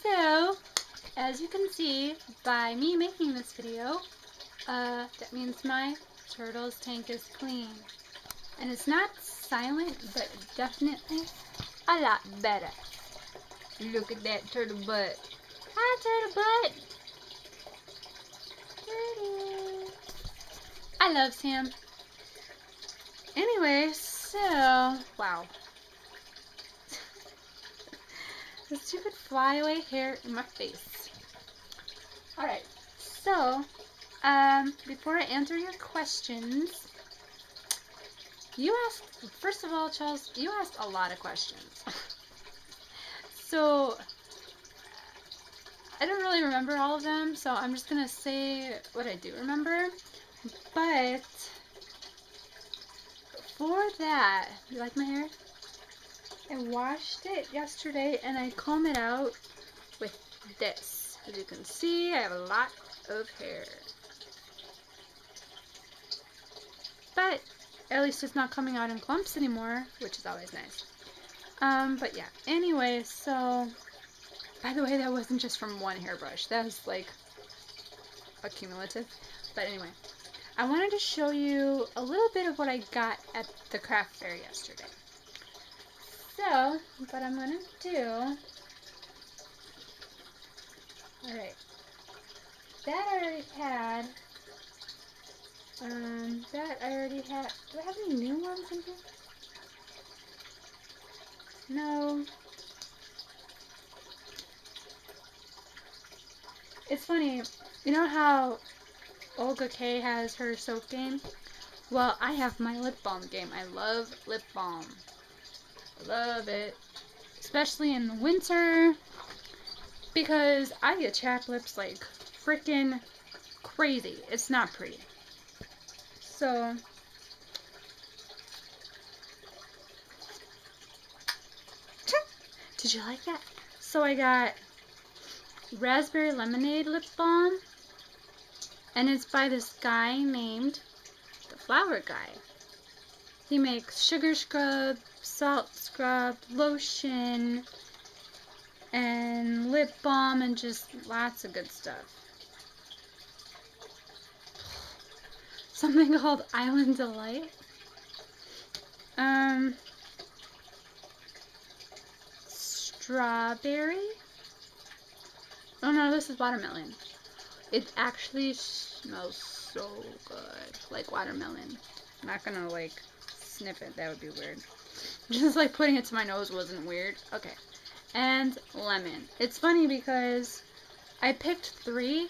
So, as you can see by me making this video, that means my turtle's tank is clean. And it's not silent, but definitely a lot better. Look at that turtle butt. Hi, turtle butt. Turtle. I love Sam. Anyway, so, wow. The stupid flyaway hair in my face. Alright, so, before I answer your questions, you asked, first of all, Charles, you asked a lot of questions. So, I don't really remember all of them, so I'm just gonna say what I do remember. But, for that, you like my hair? I washed it yesterday and I comb it out with this. As you can see, I have a lot of hair. But at least it's not coming out in clumps anymore, which is always nice. But yeah, anyway, so, by the way, that wasn't just from one hairbrush. That was like accumulative. But anyway, I wanted to show you a little bit of what I got at the craft fair yesterday. So, what I'm going to do, alright, that I already had, do I have any new ones in here? No. It's funny, you know how Olga K has her soap game? Well, I have my lip balm game. I love lip balm. I love it. Especially in the winter, because I get chapped lips like freaking crazy. It's not pretty. So, did you like that? So I got raspberry lemonade lip balm, and it's by this guy named the Flower Guy. He makes sugar scrub, salt scrub, lotion, and lip balm, and just lots of good stuff. Something called Island Delight. Strawberry. Oh no, this is watermelon. It actually smells so good, like watermelon. I'm not gonna like sniff it, that would be weird. Just like putting it to my nose wasn't weird. Okay. And lemon. It's funny because I picked 3.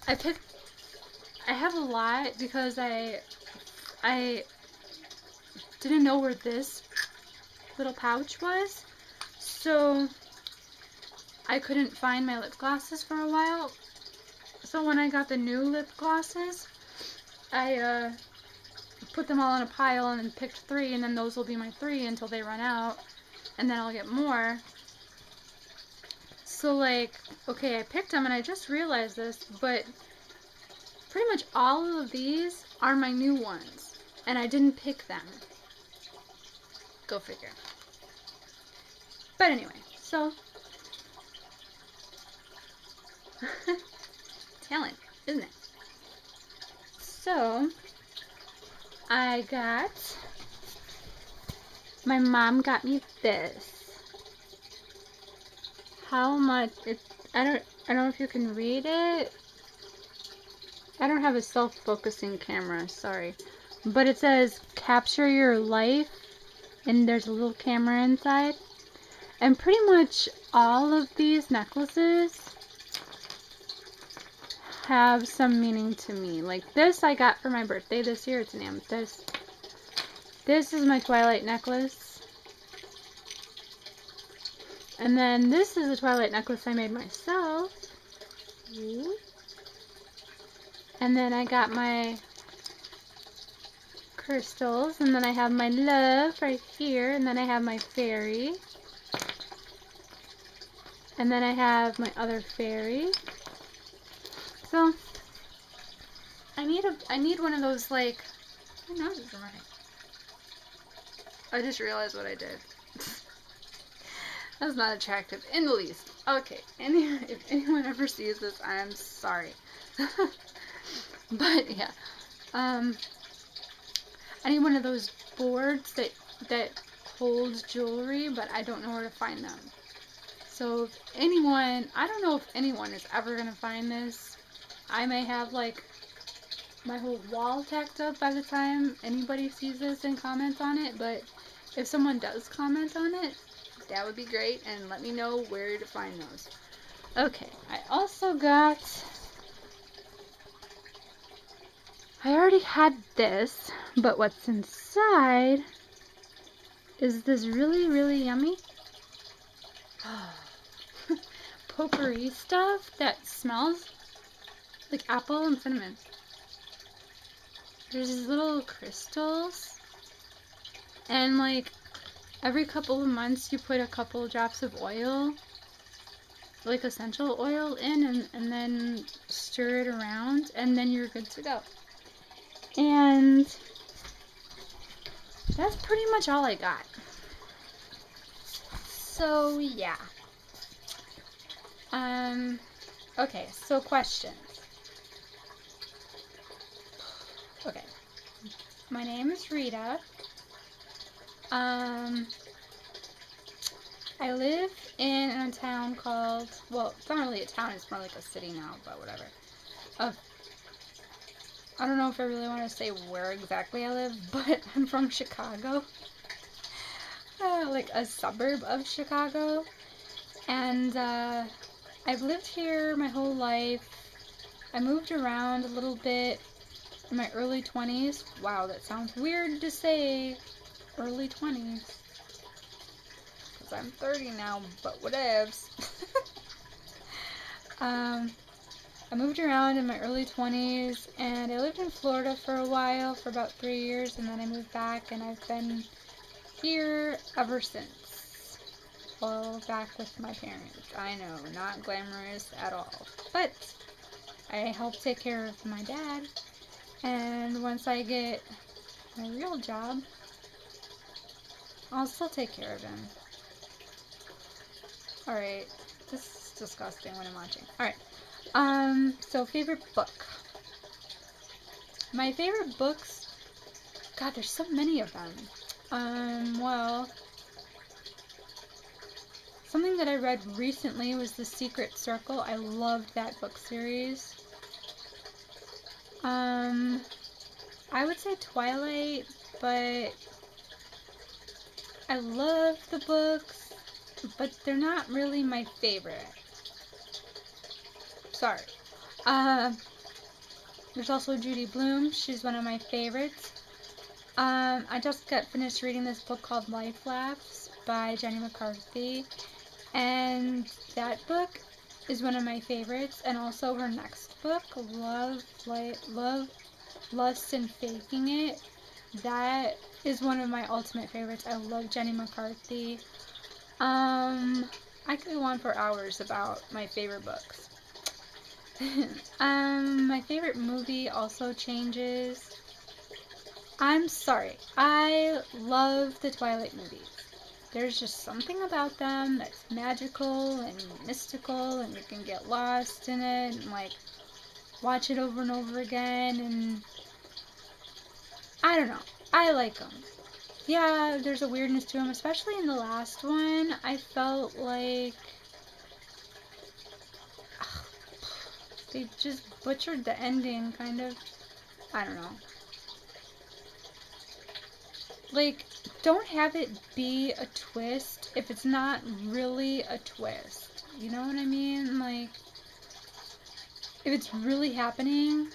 I have a lot because I didn't know where this little pouch was. So I couldn't find my lip glosses for a while. So when I got the new lip glosses, I put them all in a pile and then picked 3, and then those will be my 3 until they run out, and then I'll get more. So like, okay, I picked them and I just realized this, but pretty much all of these are my new ones, and I didn't pick them. Go figure. But anyway, so talent, isn't it? So I got, my mom got me this. How much? I don't know if you can read it. I don't have a self-focusing camera, sorry. But it says capture your life, and there's a little camera inside. And pretty much all of these necklaces have some meaning to me. Like this I got for my birthday this year. It's an amethyst. This is my Twilight necklace. And then this is a Twilight necklace I made myself. And then I got my crystals. And then I have my love right here. And then I have my fairy. And then I have my other fairy. So I need one of those, like, my nose is running. I just realized what I did. That's not attractive in the least. Okay, if anyone ever sees this, I'm sorry. But yeah, any one of those boards that holds jewelry, but I don't know where to find them. So if anyone, I don't know if anyone is ever gonna find this. I may have like my whole wall tacked up by the time anybody sees this and comments on it, but if someone does comment on it, that would be great, and let me know where to find those. Okay, I also got, I already had this, but what's inside is this really, really yummy potpourri stuff that smells like apple and cinnamon. There's these little crystals, and like every couple of months you put a couple drops of oil, like essential oil in, and then stir it around, and then you're good to go. And that's pretty much all I got. So yeah. Okay, so questions. Okay. My name is Rita. I live in a town called, well, it's not really a town, it's more like a city now, but whatever. I don't know if I really want to say where exactly I live, but I'm from Chicago. Like a suburb of Chicago. And I've lived here my whole life. I moved around a little bit in my early 20s. Wow, that sounds weird to say, early 20s. Because I'm 30 now, but whatevs. I moved around in my early 20s, and I lived in Florida for a while, for about 3 years, and then I moved back, and I've been here ever since. Well, back with my parents. I know, not glamorous at all. But I help take care of my dad, and once I get my real job, I'll still take care of him. Alright, this is disgusting when I'm watching. Alright, so favorite book. My favorite books, God, there's so many of them. Well, something that I read recently was The Secret Circle. I loved that book series. I would say Twilight, but I love the books, but they're not really my favorite. Sorry. There's also Judy Blume. She's one of my favorites. I just got finished reading this book called Life Laughs by Jenny McCarthy, and that book is one of my favorites, and also her next book, Love, Lust and Faking It. That is one of my ultimate favorites. I love Jenny McCarthy. I could go on for hours about my favorite books. My favorite movie also changes. I'm sorry. I love the Twilight movies. There's just something about them that's magical and mystical, and you can get lost in it and like watch it over and over again, and I don't know. I like them. Yeah, there's a weirdness to them, especially in the last one. I felt like they just butchered the ending, kind of. I don't know. Like, don't have it be a twist if it's not really a twist. You know what I mean? Like, if it's really happening,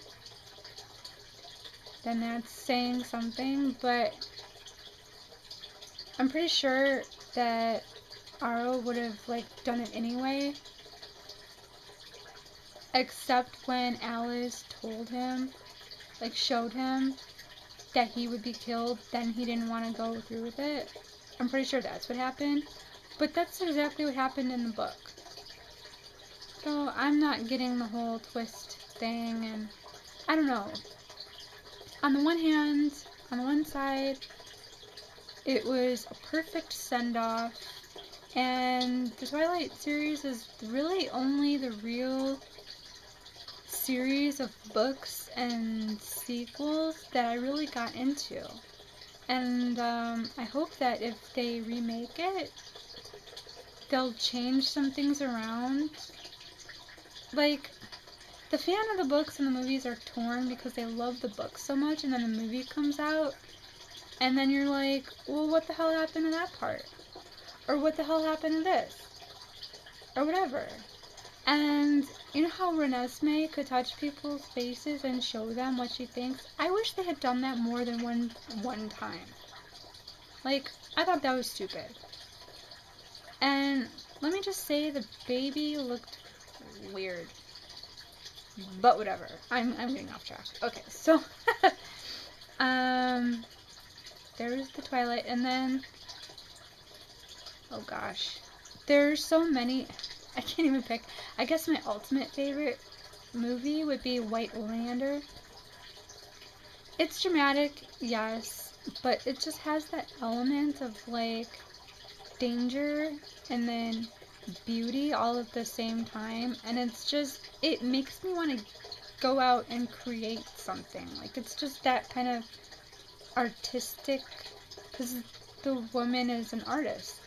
then that's saying something, but I'm pretty sure that Aro would have, like, done it anyway. Except when Alice told him, like, showed him that he would be killed, then he didn't want to go through with it. I'm pretty sure that's what happened. But that's exactly what happened in the book. So I'm not getting the whole twist thing, and I don't know. On the one hand, on the one side, it was a perfect send-off. And the Twilight series is really only the real series of books and sequels that I really got into. And I hope that if they remake it, they'll change some things around. Like, the fan of the books and the movies are torn because they love the books so much, and then the movie comes out, and then you're like, well, what the hell happened to that part? Or what the hell happened to this? Or whatever. And you know how Renesmee could touch people's faces and show them what she thinks? I wish they had done that more than one time. Like, I thought that was stupid. And let me just say, the baby looked weird. But whatever. I'm getting off track. Okay, so there's the Twilight, and then oh gosh, there's so many. I can't even pick. I guess my ultimate favorite movie would be White Oleander. It's dramatic, yes, but it just has that element of like danger and then beauty all at the same time, and it's just, it makes me want to go out and create something. Like, it's just that kind of artistic, because the woman is an artist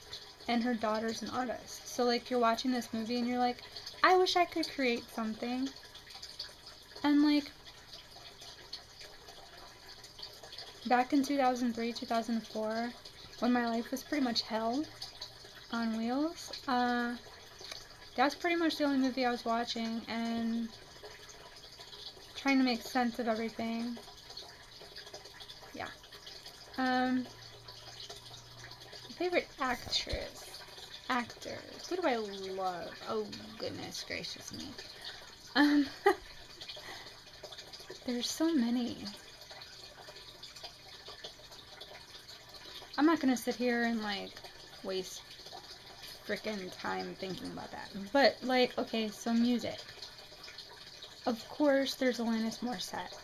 and her daughter's an artist, so like you're watching this movie and you're like, I wish I could create something. And like back in 2003, 2004, when my life was pretty much hell on wheels, that's pretty much the only movie I was watching and trying to make sense of everything. Yeah. Favorite actors. Who do I love? Oh goodness gracious me. There's so many. I'm not gonna sit here and like waste freaking time thinking about that. But like, okay, so music. Of course, there's Alanis Morissette,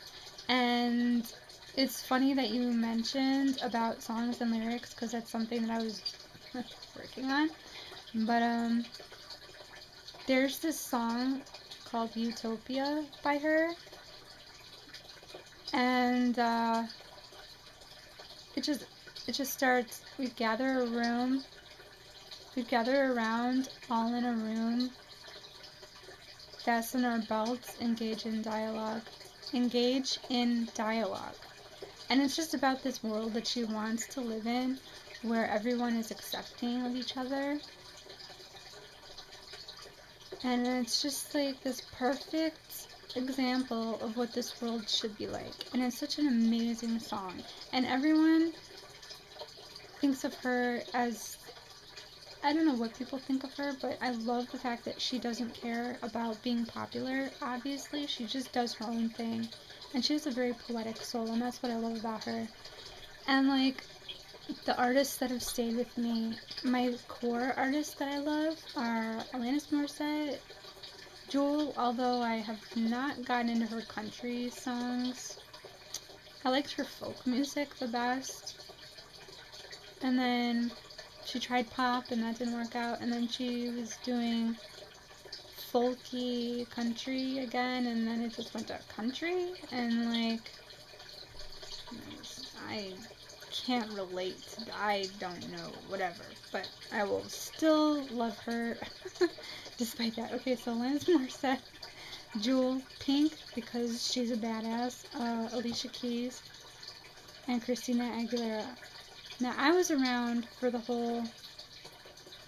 and it's funny that you mentioned about songs and lyrics because that's something that I was working on. But there's this song called Utopia by her, and it just starts. We'd gather around, all in a room, fasten our belts, engage in dialogue. And it's just about this world that she wants to live in, where everyone is accepting of each other. And it's just like this perfect example of what this world should be like. And it's such an amazing song. And everyone thinks of her as, I don't know what people think of her, but I love the fact that she doesn't care about being popular, obviously. She just does her own thing. And she has a very poetic soul, and that's what I love about her. And, like, the artists that have stayed with me, my core artists that I love are Alanis Morissette, Jewel, although I have not gotten into her country songs. I liked her folk music the best. And then she tried pop and that didn't work out, and then she was doing folky country again, and then it just went to country, and like, I can't relate. I don't know, whatever, but I will still love her despite that. Okay, so Alanis Morissette, Jewel, Pink, because she's a badass, Alicia Keys, and Christina Aguilera. Now, I was around for the whole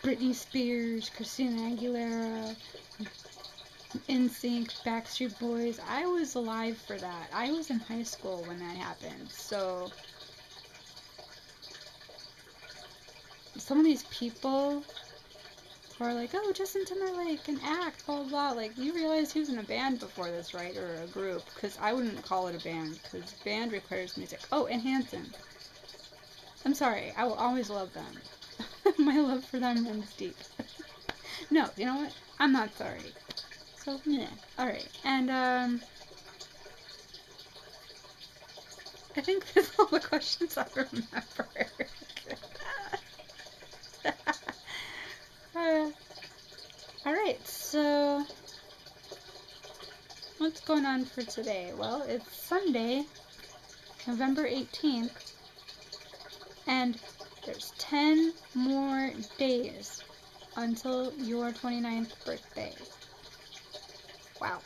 Britney Spears, Christina Aguilera, NSYNC, Backstreet Boys. I was alive for that. I was in high school when that happened. So, some of these people who are like, oh, Justin Timberlake, an act, blah, blah, blah. Like, you realize he was in a band before this, right? Or a group. Because I wouldn't call it a band. Because band requires music. Oh, and Hanson. I'm sorry, I will always love them. My love for them runs deep. No, you know what? I'm not sorry. So, yeah. Alright, and, I think that's all the questions I remember. what's going on for today? Well, it's Sunday, November 18th, and there's 10 more days until your 29th birthday. Wow.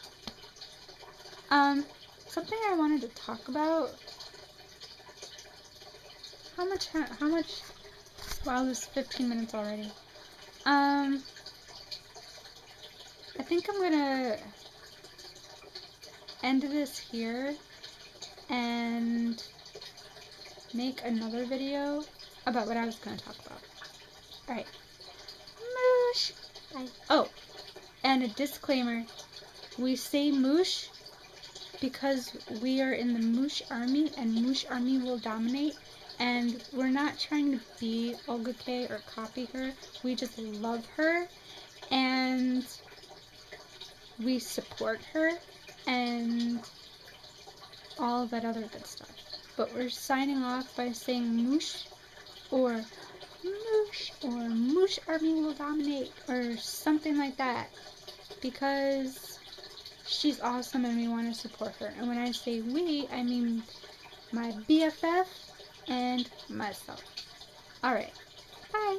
Something I wanted to talk about. How much, wow, this is 15 minutes already. I think I'm gonna end this here and make another video about what I was gonna talk about. Alright. Moosh! Bye. Oh, and a disclaimer. We say moosh because we are in the Moosh Army, and Moosh Army will dominate, and we're not trying to be Olga K or copy her. We just love her, and we support her, and all that other good stuff. But we're signing off by saying moosh, or moosh, or Moosh Army will dominate, or something like that, because she's awesome and we want to support her. And when I say we, I mean my BFF and myself. Alright, bye!